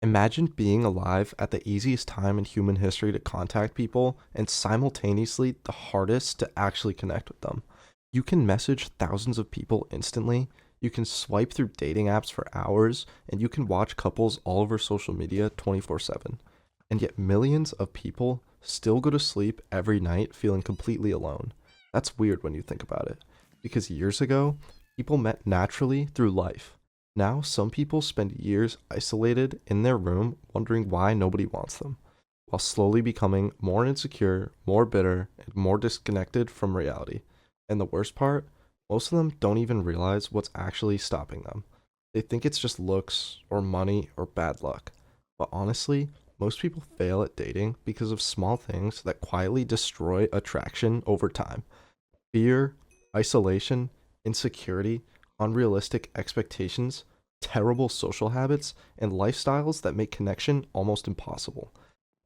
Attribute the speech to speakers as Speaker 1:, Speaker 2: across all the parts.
Speaker 1: Imagine being alive at the easiest time in human history to contact people and simultaneously the hardest to actually connect with them. You can message thousands of people instantly, you can swipe through dating apps for hours, and you can watch couples all over social media 24/7. And yet, millions of people still go to sleep every night feeling completely alone. That's weird when you think about it, because years ago, people met naturally through life. Now, some people spend years isolated in their room wondering why nobody wants them, while slowly becoming more insecure, more bitter, and more disconnected from reality. And the worst part, most of them don't even realize what's actually stopping them. They think it's just looks, or money, or bad luck. But honestly, most people fail at dating because of small things that quietly destroy attraction over time. Fear, isolation, insecurity, unrealistic expectations, terrible social habits, and lifestyles that make connection almost impossible.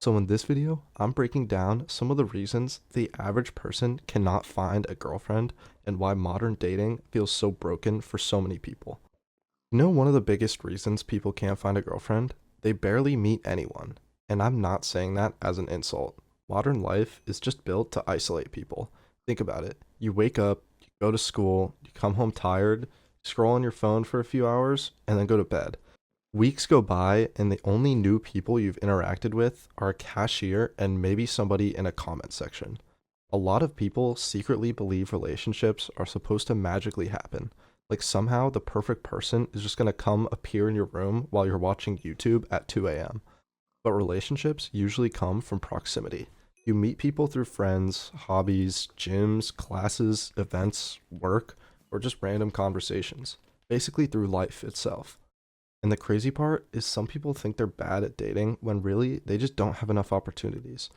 Speaker 1: So, in this video, I'm breaking down some of the reasons the average person cannot find a girlfriend and why modern dating feels so broken for so many people. You know, one of the biggest reasons people can't find a girlfriend? They barely meet anyone. And I'm not saying that as an insult. Modern life is just built to isolate people. Think about it. You wake up, you go to school, you come home tired, scroll on your phone for a few hours, and then go to bed. Weeks go by, and the only new people you've interacted with are a cashier and maybe somebody in a comment section. A lot of people secretly believe relationships are supposed to magically happen. Like somehow the perfect person is just gonna come appear in your room while you're watching YouTube at 2 a.m. But relationships usually come from proximity. You meet people through friends, hobbies, gyms, classes, events, work, or just random conversations. Basically through life itself. And the crazy part is some people think they're bad at dating when really they just don't have enough opportunities.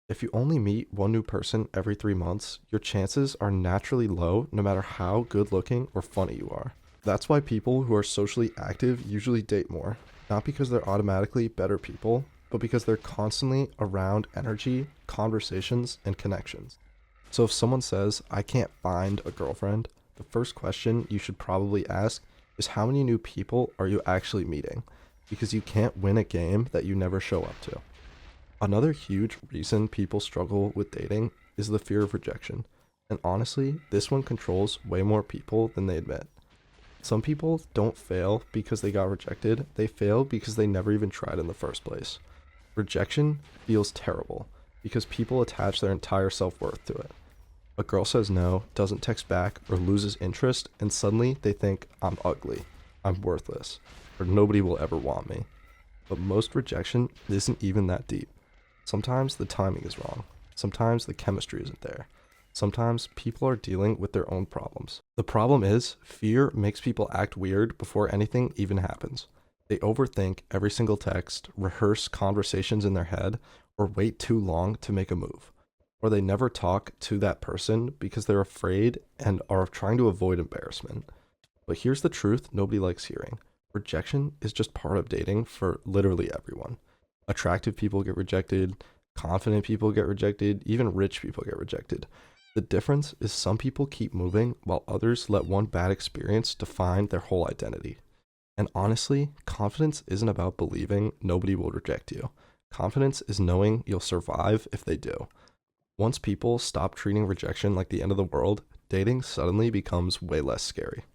Speaker 1: If you only meet one new person every 3 months, your chances are naturally low no matter how good looking or funny you are. That's why people who are socially active usually date more. Not because they're automatically better people, but because they're constantly around energy, conversations, and connections. So if someone says, I can't find a girlfriend, the first question you should probably ask is how many new people are you actually meeting? Because you can't win a game that you never show up to. Another huge reason people struggle with dating is the fear of rejection. And honestly, this one controls way more people than they admit. Some people don't fail because they got rejected, they fail because they never even tried in the first place. Rejection feels terrible because people attach their entire self worth to it. A girl says no, doesn't text back, or loses interest, and suddenly they think, I'm ugly, I'm worthless, or nobody will ever want me. But most rejection isn't even that deep. Sometimes the timing is wrong. Sometimes the chemistry isn't there. Sometimes people are dealing with their own problems. The problem is, fear makes people act weird before anything even happens. They overthink every single text, rehearse conversations in their head, or wait too long to make a move. Or they never talk to that person because they're afraid and are trying to avoid embarrassment. But here's the truth nobody likes hearing: rejection is just part of dating for literally everyone. Attractive people get rejected, confident people get rejected, even rich people get rejected. The difference is some people keep moving while others let one bad experience define their whole identity. And honestly, confidence isn't about believing nobody will reject you. Confidence is knowing you'll survive if they do. Once people stop treating rejection like the end of the world, dating suddenly becomes way less scary.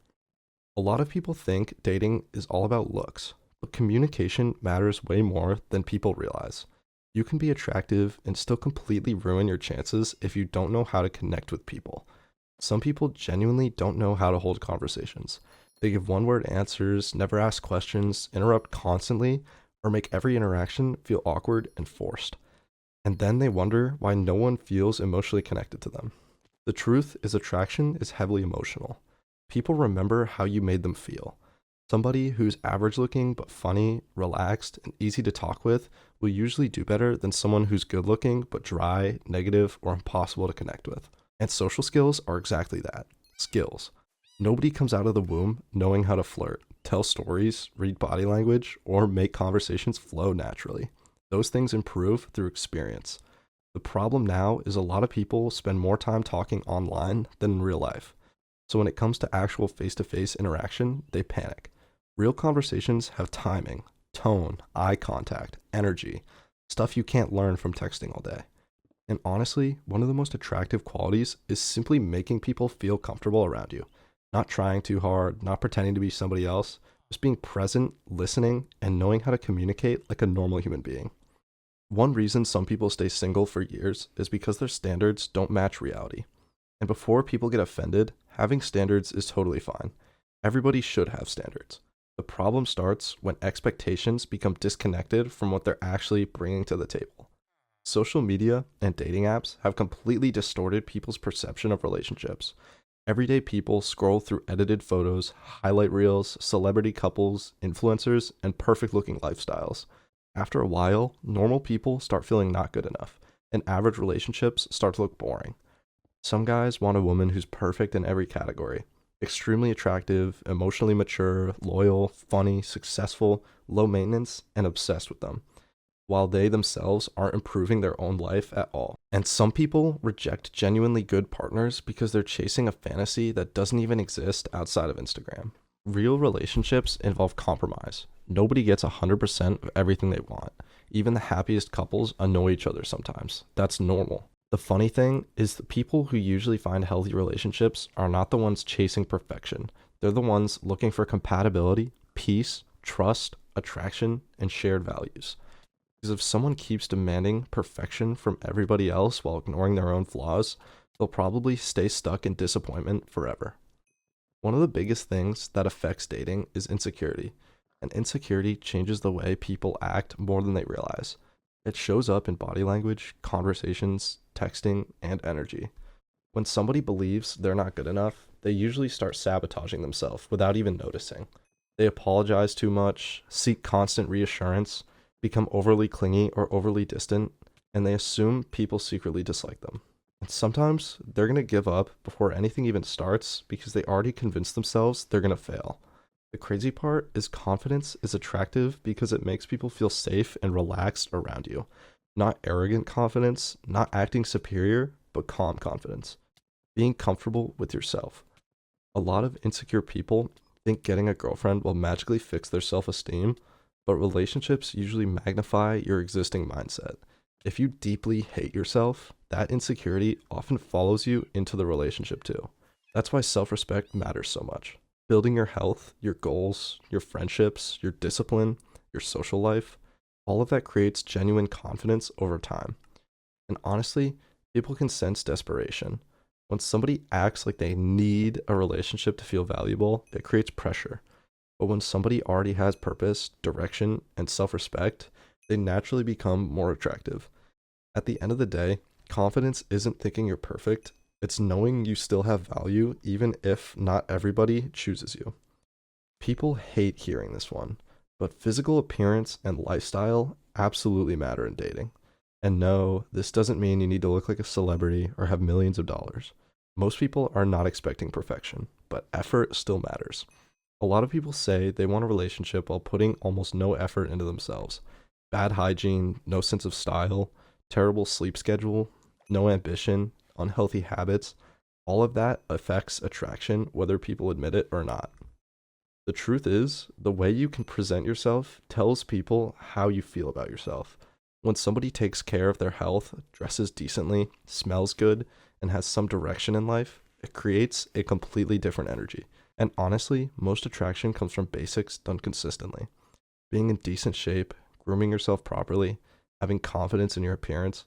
Speaker 1: A lot of people think dating is all about looks, but communication matters way more than people realize. You can be attractive and still completely ruin your chances if you don't know how to connect with people. Some people genuinely don't know how to hold conversations. They give one word answers, never ask questions, interrupt constantly, or make every interaction feel awkward and forced. And then they wonder why no one feels emotionally connected to them. The truth is, attraction is heavily emotional. People remember how you made them feel. Somebody who's average looking but funny, relaxed, and easy to talk with will usually do better than someone who's good looking but dry, negative, or impossible to connect with. And social skills are exactly that: skills. Nobody comes out of the womb knowing how to flirt, tell stories, read body language, or make conversations flow naturally. Those things improve through experience. The problem now is a lot of people spend more time talking online than in real life. So when it comes to actual face to face interaction, they panic. Real conversations have timing, tone, eye contact, energy, stuff you can't learn from texting all day. And honestly, one of the most attractive qualities is simply making people feel comfortable around you. Not trying too hard, not pretending to be somebody else, just being present, listening, and knowing how to communicate like a normal human being. One reason some people stay single for years is because their standards don't match reality. And before people get offended, having standards is totally fine. Everybody should have standards. The problem starts when expectations become disconnected from what they're actually bringing to the table. Social media and dating apps have completely distorted people's perception of relationships. Everyday people scroll through edited photos, highlight reels, celebrity couples, influencers, and perfect looking lifestyles. After a while, normal people start feeling not good enough, and average relationships start to look boring. Some guys want a woman who's perfect in every category: extremely attractive, emotionally mature, loyal, funny, successful, low maintenance, and obsessed with them, while they themselves aren't improving their own life at all. And some people reject genuinely good partners because they're chasing a fantasy that doesn't even exist outside of Instagram. Real relationships involve compromise. Nobody gets 100% of everything they want. Even the happiest couples annoy each other sometimes. That's normal. The funny thing is, the people who usually find healthy relationships are not the ones chasing perfection. They're the ones looking for compatibility, peace, trust, attraction, and shared values. Because if someone keeps demanding perfection from everybody else while ignoring their own flaws, they'll probably stay stuck in disappointment forever. One of the biggest things that affects dating is insecurity, and insecurity changes the way people act more than they realize. It shows up in body language, conversations, texting, and energy. When somebody believes they're not good enough, they usually start sabotaging themselves without even noticing. They apologize too much, seek constant reassurance, become overly clingy or overly distant, and they assume people secretly dislike them. And sometimes they're going to give up before anything even starts because they already convinced themselves they're going to fail. The crazy part is confidence is attractive because it makes people feel safe and relaxed around you. Not arrogant confidence, not acting superior, but calm confidence. Being comfortable with yourself. A lot of insecure people think getting a girlfriend will magically fix their self esteem, but relationships usually magnify your existing mindset. If you deeply hate yourself, that insecurity often follows you into the relationship too. That's why self respect matters so much. Building your health, your goals, your friendships, your discipline, your social life, all of that creates genuine confidence over time. And honestly, people can sense desperation. When somebody acts like they need a relationship to feel valuable, it creates pressure. But when somebody already has purpose, direction, and self respect, they naturally become more attractive. At the end of the day, confidence isn't thinking you're perfect, it's knowing you still have value even if not everybody chooses you. People hate hearing this one, but physical appearance and lifestyle absolutely matter in dating. And no, this doesn't mean you need to look like a celebrity or have millions of dollars. Most people are not expecting perfection, but effort still matters. A lot of people say they want a relationship while putting almost no effort into themselves. Bad hygiene, no sense of style, terrible sleep schedule, no ambition, unhealthy habits, all of that affects attraction whether people admit it or not. The truth is, the way you can present yourself tells people how you feel about yourself. When somebody takes care of their health, dresses decently, smells good, and has some direction in life, it creates a completely different energy. And honestly, most attraction comes from basics done consistently. Being in decent shape, grooming yourself properly, having confidence in your appearance,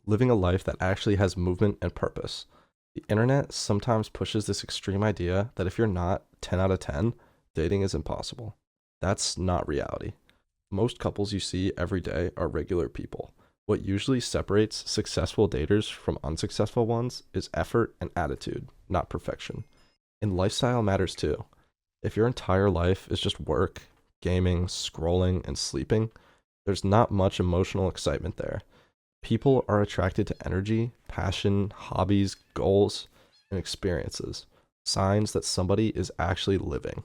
Speaker 1: living a life that actually has movement and purpose. The internet sometimes pushes this extreme idea that if you're not 10 out of 10, dating is impossible. That's not reality. Most couples you see every day are regular people. What usually separates successful daters from unsuccessful ones is effort and attitude, not perfection. And lifestyle matters too. If your entire life is just work, gaming, scrolling, and sleeping, there's not much emotional excitement there. People are attracted to energy, passion, hobbies, goals, and experiences, signs that somebody is actually living.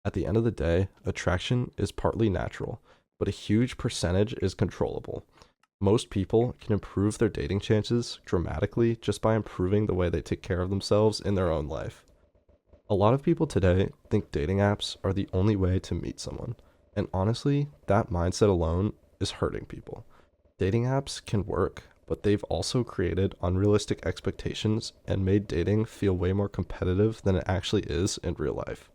Speaker 1: At the end of the day, attraction is partly natural, but a huge percentage is controllable. Most people can improve their dating chances dramatically just by improving the way they take care of themselves in their own life. A lot of people today think dating apps are the only way to meet someone, And honestly, that mindset alone is hurting people. Dating apps can work, but they've also created unrealistic expectations and made dating feel way more competitive than it actually is in real life.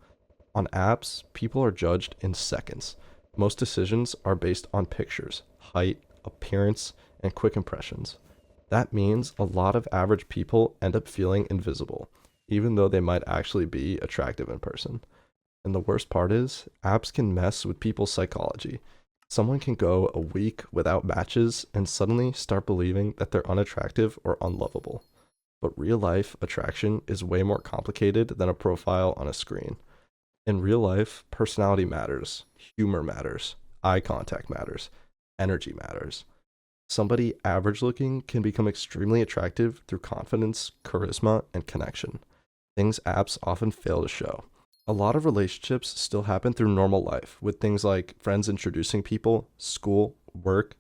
Speaker 1: On apps, people are judged in seconds. Most decisions are based on pictures, height, appearance, and quick impressions. That means a lot of average people end up feeling invisible, even though they might actually be attractive in person. And the worst part is, apps can mess with people's psychology. Someone can go a week without matches and suddenly start believing that they're unattractive or unlovable. But real life attraction is way more complicated than a profile on a screen. In real life, personality matters, humor matters, eye contact matters, energy matters. Somebody average looking can become extremely attractive through confidence, charisma, and connection, things apps often fail to show. A lot of relationships still happen through normal life, with things like friends introducing people, school, work,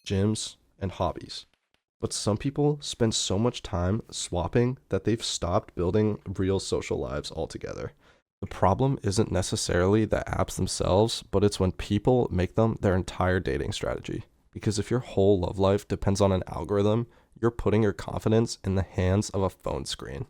Speaker 1: gyms, and hobbies. But some people spend so much time swapping that they've stopped building real social lives altogether. The problem isn't necessarily the apps themselves, but it's when people make them their entire dating strategy. Because if your whole love life depends on an algorithm, you're putting your confidence in the hands of a phone screen.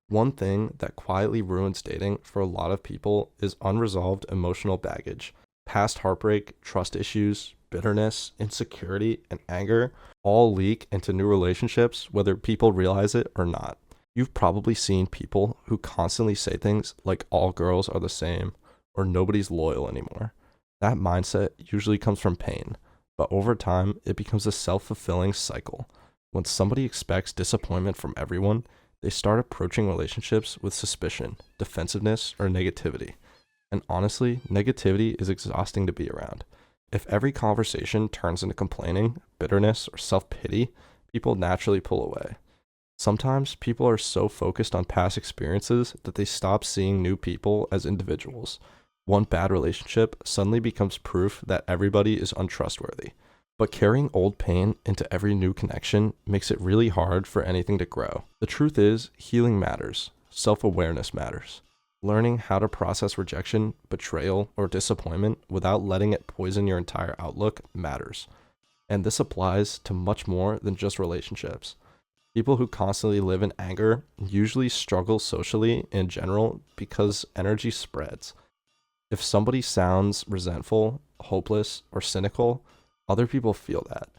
Speaker 1: One thing that quietly ruins dating for a lot of people is unresolved emotional baggage. Past heartbreak, trust issues, bitterness, insecurity, and anger all leak into new relationships, whether people realize it or not. You've probably seen people who constantly say things like all girls are the same or nobody's loyal anymore. That mindset usually comes from pain, but over time, it becomes a self fulfilling cycle. When somebody expects disappointment from everyone, they start approaching relationships with suspicion, defensiveness, or negativity. And honestly, negativity is exhausting to be around. If every conversation turns into complaining, bitterness, or self pity, people naturally pull away. Sometimes people are so focused on past experiences that they stop seeing new people as individuals. One bad relationship suddenly becomes proof that everybody is untrustworthy. But carrying old pain into every new connection makes it really hard for anything to grow. The truth is, healing matters. Self-awareness matters. Learning how to process rejection, betrayal, or disappointment without letting it poison your entire outlook matters. And this applies to much more than just relationships. People who constantly live in anger usually struggle socially in general because energy spreads. If somebody sounds resentful, hopeless, or cynical, other people feel that.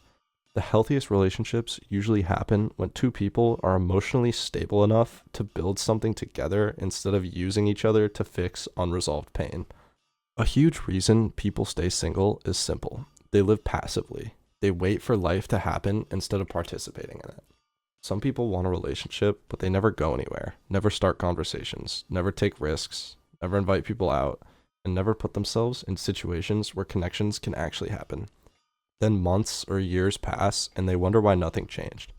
Speaker 1: The healthiest relationships usually happen when two people are emotionally stable enough to build something together instead of using each other to fix unresolved pain. A huge reason people stay single is simple. They live passively. They wait for life to happen instead of participating in it. Some people want a relationship, but they never go anywhere, never start conversations, never take risks, never invite people out, and never put themselves in situations where connections can actually happen. Then months or years pass and they wonder why nothing changed.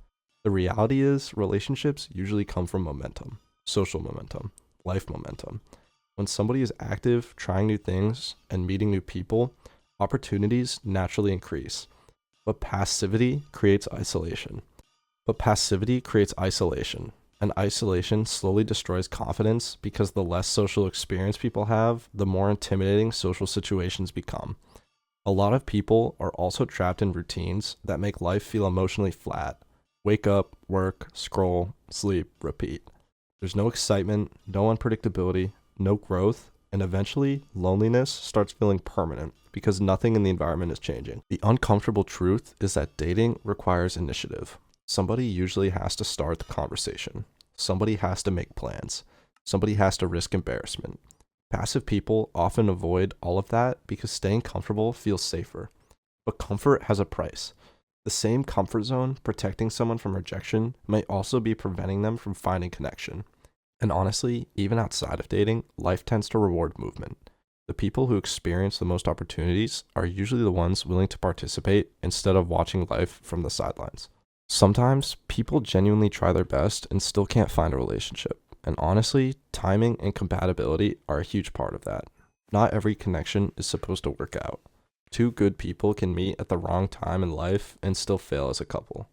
Speaker 1: The reality is, relationships usually come from momentum, social momentum, life momentum. When somebody is active, trying new things, and meeting new people, opportunities naturally increase. But passivity creates isolation. And isolation slowly destroys confidence because the less social experience people have, the more intimidating social situations become. A lot of people are also trapped in routines that make life feel emotionally flat. Wake up, work, scroll, sleep, repeat. There's no excitement, no unpredictability, no growth, and eventually loneliness starts feeling permanent because nothing in the environment is changing. The uncomfortable truth is that dating requires initiative. Somebody usually has to start the conversation. Somebody has to make plans. Somebody has to risk embarrassment. Passive people often avoid all of that because staying comfortable feels safer. But comfort has a price. The same comfort zone protecting someone from rejection may also be preventing them from finding connection. And honestly, even outside of dating, life tends to reward movement. The people who experience the most opportunities are usually the ones willing to participate instead of watching life from the sidelines. Sometimes people genuinely try their best and still can't find a relationship. And honestly, timing and compatibility are a huge part of that. Not every connection is supposed to work out. Two good people can meet at the wrong time in life and still fail as a couple.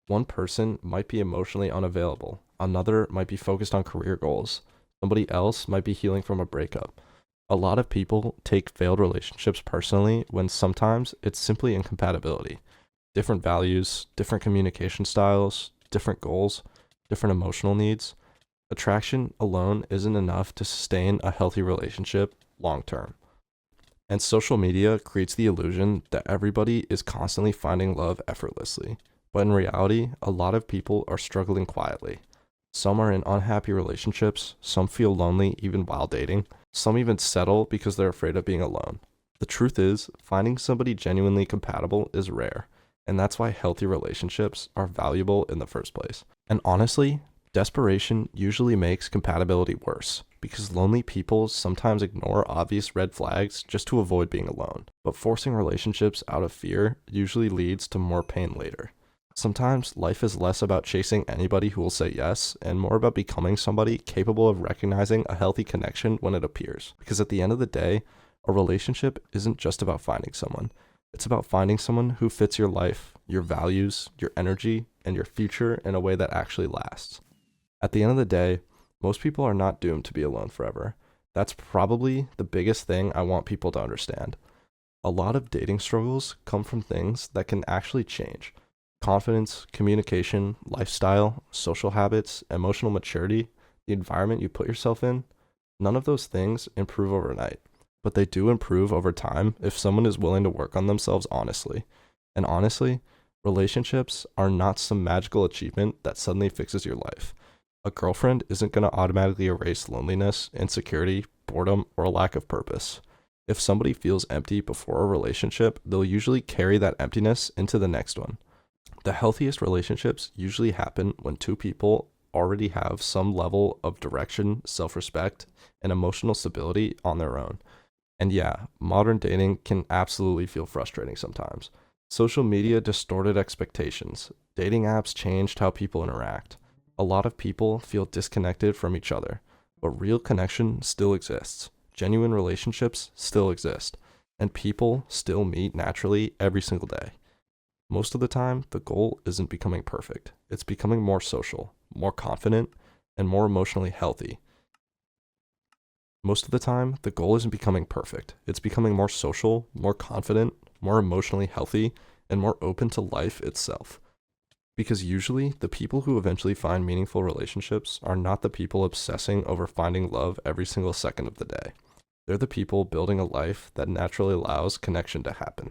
Speaker 1: One person might be emotionally unavailable. Another might be focused on career goals. Somebody else might be healing from a breakup. A lot of people take failed relationships personally when sometimes it's simply incompatibility. Different values, different communication styles, different goals, different emotional needs. Attraction alone isn't enough to sustain a healthy relationship long term. And social media creates the illusion that everybody is constantly finding love effortlessly. But in reality, a lot of people are struggling quietly. Some are in unhappy relationships, some feel lonely even while dating, some even settle because they're afraid of being alone. The truth is, finding somebody genuinely compatible is rare, and that's why healthy relationships are valuable in the first place. And honestly, desperation usually makes compatibility worse, because lonely people sometimes ignore obvious red flags just to avoid being alone. But forcing relationships out of fear usually leads to more pain later. Sometimes life is less about chasing anybody who will say yes and more about becoming somebody capable of recognizing a healthy connection when it appears. Because at the end of the day, a relationship isn't just about finding someone. It's about finding someone who fits your life, your values, your energy, and your future in a way that actually lasts. At the end of the day, most people are not doomed to be alone forever. That's probably the biggest thing I want people to understand. A lot of dating struggles come from things that can actually change: confidence, communication, lifestyle, social habits, emotional maturity, the environment you put yourself in. None of those things improve overnight, but they do improve over time if someone is willing to work on themselves honestly. And honestly, relationships are not some magical achievement that suddenly fixes your life. A girlfriend isn't going to automatically erase loneliness, insecurity, boredom, or a lack of purpose. If somebody feels empty before a relationship, they'll usually carry that emptiness into the next one. The healthiest relationships usually happen when two people already have some level of direction, self respect, and emotional stability on their own. And yeah, modern dating can absolutely feel frustrating sometimes. Social media distorted expectations. Dating apps changed how people interact. A lot of people feel disconnected from each other, but real connection still exists. Genuine relationships still exist, and people still meet naturally every single day. Most of the time, the goal isn't becoming perfect. It's becoming more social, more confident, and more emotionally healthy. Most of the time, the goal isn't becoming perfect. It's becoming more social, more confident, more emotionally healthy, and more open to life itself. Because usually, the people who eventually find meaningful relationships are not the people obsessing over finding love every single second of the day. They're the people building a life that naturally allows connection to happen.